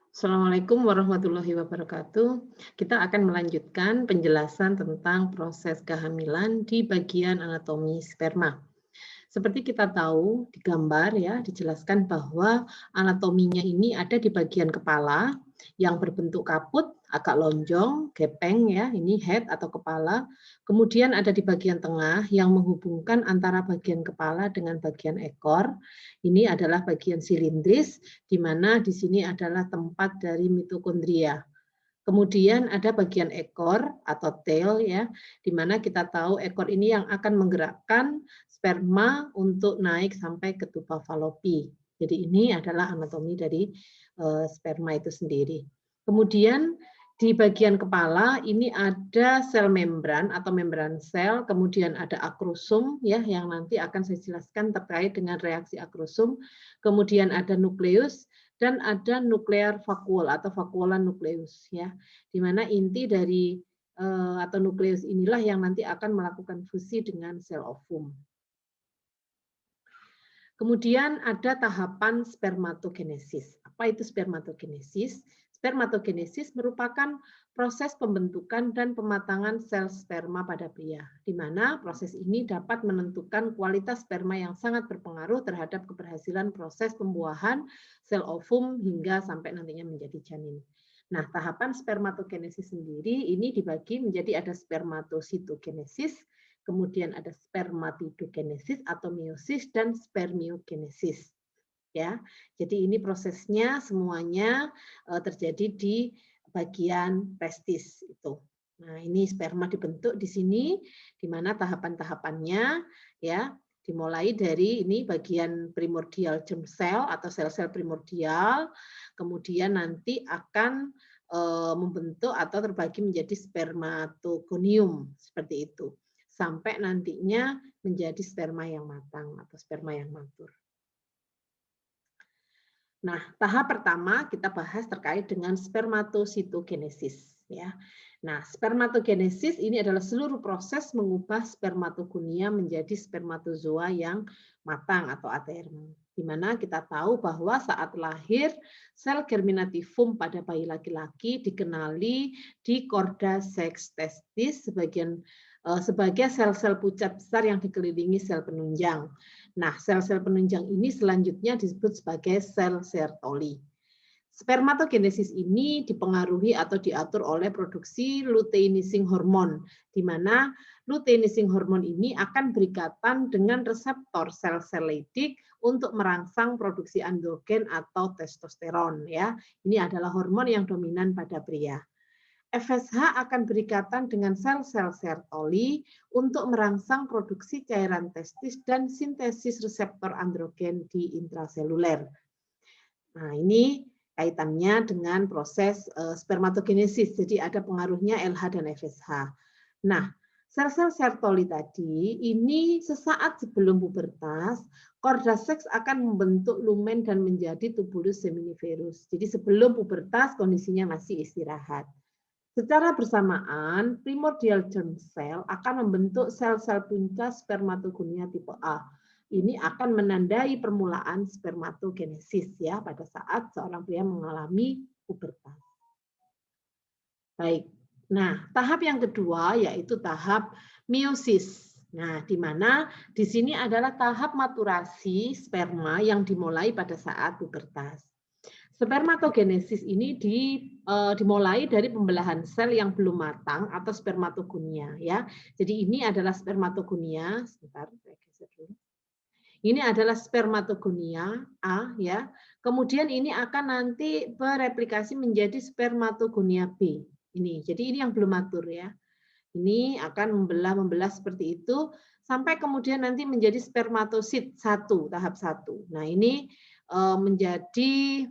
Assalamualaikum warahmatullahi wabarakatuh. Kita akan melanjutkan penjelasan tentang proses kehamilan di bagian anatomi sperma. Seperti kita tahu di gambar ya, dijelaskan bahwa anatominya ini ada di bagian kepala yang berbentuk kaput, agak lonjong, gepeng ya, ini head atau kepala. Kemudian ada di bagian tengah yang menghubungkan antara bagian kepala dengan bagian ekor. Ini adalah bagian silindris, di mana di sini adalah tempat dari mitokondria. Kemudian ada bagian ekor atau tail ya, di mana kita tahu ekor ini yang akan menggerakkan sperma untuk naik sampai ke tuba Fallopi. Jadi ini adalah anatomi dari sperma itu sendiri. Kemudian di bagian kepala ini ada sel membran atau membran sel, kemudian ada akrosom ya yang nanti akan saya jelaskan terkait dengan reaksi akrosom. Kemudian ada nukleus dan ada nuklear vakuol atau vakuolan nukleus ya, di mana inti dari atau nukleus inilah yang nanti akan melakukan fusi dengan sel ovum. Kemudian ada tahapan spermatogenesis. Apa itu spermatogenesis? Spermatogenesis merupakan proses pembentukan dan pematangan sel sperma pada pria, di mana proses ini dapat menentukan kualitas sperma yang sangat berpengaruh terhadap keberhasilan proses pembuahan sel ovum hingga sampai nantinya menjadi janin. Nah, tahapan spermatogenesis sendiri ini dibagi menjadi ada spermatositogenesis, kemudian ada spermatidogenesis atau meiosis dan spermiogenesis. Ya, jadi ini prosesnya semuanya terjadi di bagian testis itu. Nah, ini sperma dibentuk di sini, di mana tahapan-tahapannya ya dimulai dari ini bagian primordial germ cell atau sel-sel primordial, kemudian nanti akan membentuk atau terbagi menjadi spermatogonium seperti itu, sampai nantinya menjadi sperma yang matang atau sperma yang matur. Nah, tahap pertama kita bahas terkait dengan spermatositogenesis ya. Nah, spermatogenesis ini adalah seluruh proses mengubah spermatogonia menjadi spermatozoa yang matang atau aterm. Di mana kita tahu bahwa saat lahir sel germinativum pada bayi laki-laki dikenali di korda seks testis sebagai sel-sel pucat besar yang dikelilingi sel penunjang. Nah, sel-sel penunjang ini selanjutnya disebut sebagai sel Sertoli. Spermatogenesis ini dipengaruhi atau diatur oleh produksi luteinizing hormon, di mana luteinizing hormon ini akan berikatan dengan reseptor sel-sel Leydig untuk merangsang produksi androgen atau testosteron. Ya, ini adalah hormon yang dominan pada pria. FSH akan berikatan dengan sel-sel Sertoli untuk merangsang produksi cairan testis dan sintesis reseptor androgen di intraseluler. Nah, ini kaitannya dengan proses spermatogenesis, jadi ada pengaruhnya LH dan FSH. Nah, sel-sel Sertoli tadi ini sesaat sebelum pubertas, korda seks akan membentuk lumen dan menjadi tubulus seminiferus. Jadi sebelum pubertas kondisinya masih istirahat. Secara bersamaan, primordial germ cell akan membentuk sel-sel punca spermatogonia tipe A. Ini akan menandai permulaan spermatogenesis ya pada saat seorang pria mengalami pubertas. Baik. Nah, tahap yang kedua yaitu tahap meiosis. Nah, di mana di sini adalah tahap maturasi sperma yang dimulai pada saat pubertas. Spermatogenesis ini dimulai dari pembelahan sel yang belum matang atau spermatogonia ya. Jadi ini adalah spermatogonia, sebentar saya geser dulu. Ini adalah spermatogonia A ya. Kemudian ini akan nanti bereplikasi menjadi spermatogonia B. Ini. Jadi ini yang belum matur ya. Ini akan membelah seperti itu sampai kemudian nanti menjadi spermatosit 1, tahap 1. Nah, ini menjadi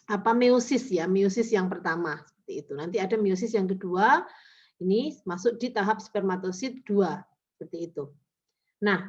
meiosis ya, meiosis yang pertama seperti itu. Nanti ada meiosis yang kedua, ini masuk di tahap spermatosit 2 seperti itu. Nah,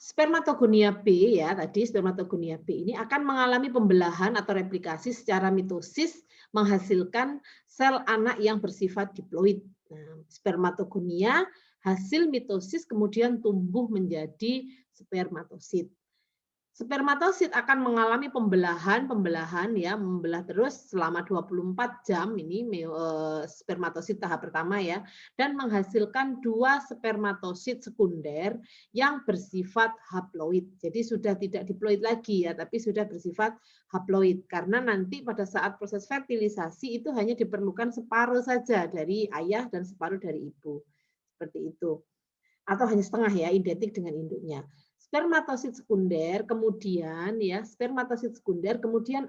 spermatogonia B ya, tadi spermatogonia B ini akan mengalami pembelahan atau replikasi secara mitosis menghasilkan sel anak yang bersifat diploid. Nah, spermatogonia hasil mitosis kemudian tumbuh menjadi spermatosit. Spermatosit akan mengalami pembelahan ya, membelah terus selama 24 jam ini spermatosit tahap pertama ya, dan menghasilkan 2 spermatosit sekunder yang bersifat haploid. Jadi sudah tidak diploid lagi ya, tapi sudah bersifat haploid karena nanti pada saat proses fertilisasi itu hanya diperlukan separuh saja dari ayah dan separuh dari ibu. Seperti itu. Atau hanya setengah ya, identik dengan induknya. Spermatosit sekunder kemudian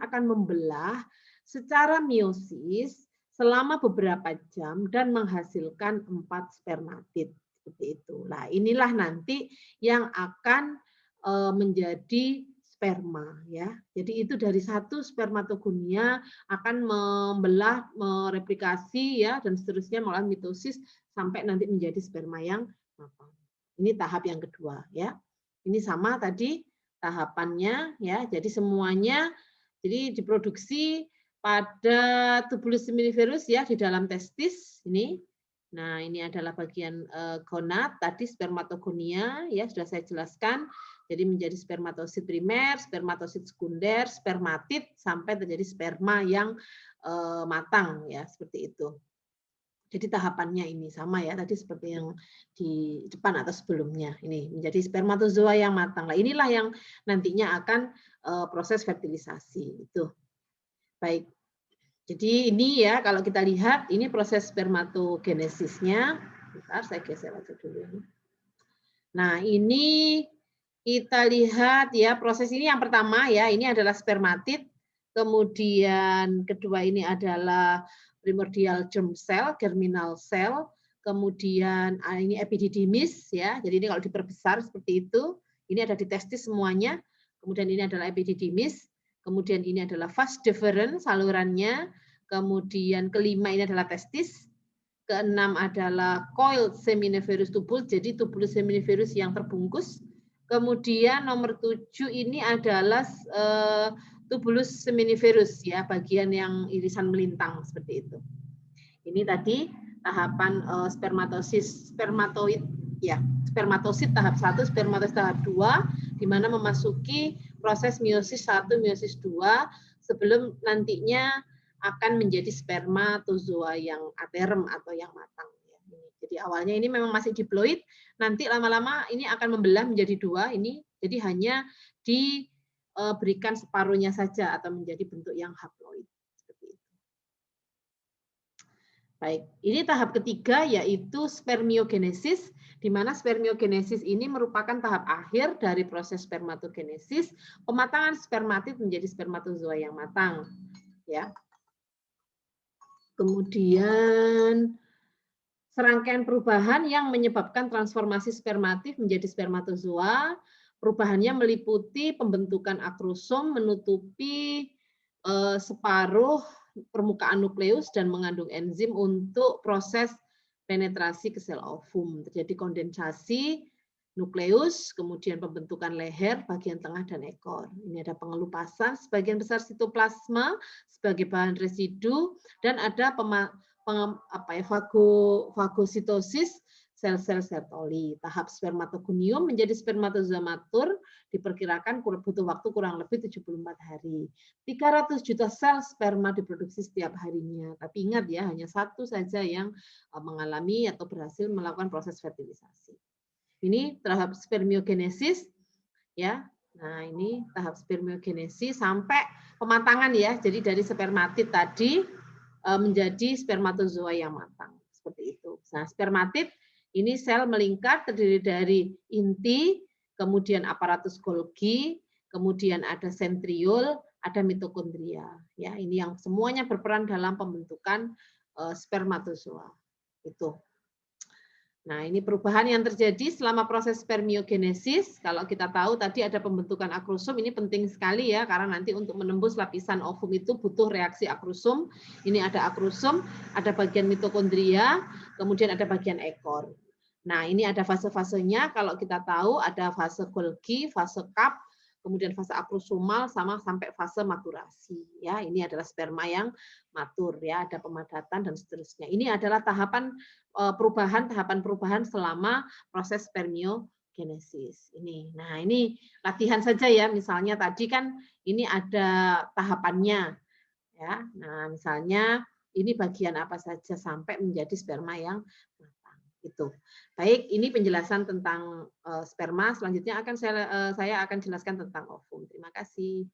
akan membelah secara meiosis selama beberapa jam dan menghasilkan 4 spermatid seperti itu. Nah, inilah nanti yang akan menjadi sperma ya. Jadi itu dari satu spermatogonia akan membelah, mereplikasi ya dan seterusnya melalui mitosis sampai nanti menjadi sperma yang matang. Ini tahap yang kedua ya. Ini sama tadi tahapannya ya. Jadi semuanya diproduksi pada tubulus seminiferus ya di dalam testis ini. Nah, ini adalah bagian gonad tadi spermatogonia ya sudah saya jelaskan. Jadi menjadi spermatosit primer, spermatosit sekunder, spermatid sampai terjadi sperma yang matang ya seperti itu. Jadi tahapannya ini sama ya tadi seperti yang di depan atau sebelumnya. Ini menjadi spermatozoa yang matang. Nah, inilah yang nantinya akan proses fertilisasi itu. Baik. Jadi ini ya kalau kita lihat ini proses spermatogenesisnya. Bentar saya geser aja dulu. Nah, ini kita lihat ya proses ini yang pertama ya, ini adalah spermatid. Kemudian kedua ini adalah primordial germ cell, germinal cell, kemudian ini epididymis ya. Jadi ini kalau diperbesar seperti itu, ini ada di testis semuanya. Kemudian ini adalah epididymis, kemudian ini adalah vas deferens salurannya, kemudian kelima ini adalah testis, keenam adalah coiled seminiferous tubule, jadi tubulus seminiferus yang terbungkus. Kemudian nomor 7 ini adalah tubulus seminiferus ya, bagian yang irisan melintang seperti itu. Ini tadi tahapan spermatoid ya, spermatosit tahap 1, spermatosit tahap 2 di mana memasuki proses meiosis 1, meiosis 2 sebelum nantinya akan menjadi spermatozoa yang aterem atau yang matang. Jadi awalnya ini memang masih diploid, nanti lama-lama ini akan membelah menjadi 2 ini, jadi hanya diberikan separuhnya saja atau menjadi bentuk yang haploid. Seperti itu. Baik, ini tahap ketiga yaitu spermiogenesis, di mana spermiogenesis ini merupakan tahap akhir dari proses spermatogenesis, pematangan spermatid menjadi spermatozoa yang matang. Ya. Kemudian serangkaian perubahan yang menyebabkan transformasi spermatid menjadi spermatozoa. Perubahannya meliputi pembentukan akrosom menutupi separuh permukaan nukleus dan mengandung enzim untuk proses penetrasi ke sel ovum. Terjadi kondensasi nukleus, kemudian pembentukan leher, bagian tengah, dan ekor. Ini ada pengelupasan sebagian besar sitoplasma sebagai bahan residu, dan ada fagositosis sel-sel Sertoli. Tahap spermatogonium menjadi spermatozoa matur diperkirakan butuh waktu kurang lebih 74 hari. 300 juta sel sperma diproduksi setiap harinya. Tapi ingat ya, hanya satu saja yang mengalami atau berhasil melakukan proses fertilisasi. Ini tahap spermiogenesis ya. Nah, ini tahap spermiogenesis sampai pematangan ya. Jadi dari spermatid tadi menjadi spermatozoa yang matang. Seperti itu. Nah, spermatid ini sel melingkar terdiri dari inti, kemudian aparatus Golgi, kemudian ada sentriol, ada mitokondria. Ya, ini yang semuanya berperan dalam pembentukan spermatozoa. Itu. Nah, ini perubahan yang terjadi selama proses spermiogenesis. Kalau kita tahu tadi ada pembentukan akrosom, ini penting sekali ya, karena nanti untuk menembus lapisan ovum itu butuh reaksi akrosom. Ini ada akrosom, ada bagian mitokondria, kemudian ada bagian ekor. Nah, ini ada fase-fasenya. Kalau kita tahu ada fase Golgi, fase cup, kemudian fase akrosomal sama sampai fase maturasi. Ya, ini adalah sperma yang matur ya, ada pemadatan dan seterusnya. Ini adalah tahapan perubahan selama proses spermiogenesis. spermatogenesis. Ini. Nah, ini latihan saja ya. Misalnya tadi kan ini ada tahapannya ya. Nah, misalnya ini bagian apa saja sampai menjadi sperma yang matang. Itu. Baik, ini penjelasan tentang sperma. Selanjutnya akan saya akan jelaskan tentang ovum. Terima kasih.